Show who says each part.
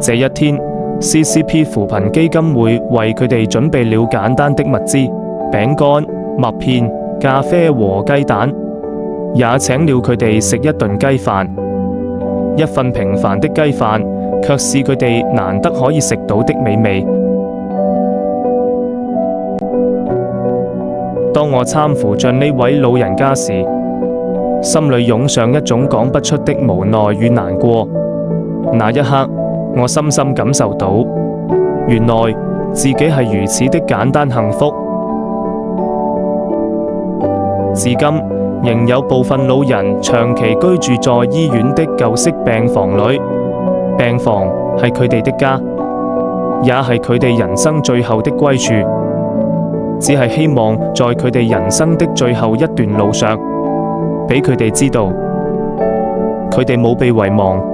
Speaker 1: 這一天 ，CCP 扶貧基金會為佢哋準備了簡單的物資，餅乾、麥片、咖啡和雞蛋，也請了佢哋食一頓雞飯。一份平凡的雞飯，卻是佢哋難得可以食到的美味。當我攙扶着呢位老人家時，心裏湧上一種講不出的無奈與難過。那一刻，我深深感受到，原來自己係如此的簡單幸福。至今，仍有部分老人長期居住在醫院的舊式病房裏，病房係佢哋的家，也係佢哋人生最後的歸處。只係希望在佢哋人生的最後一段路上，俾佢哋知道，佢哋冇被遺忘。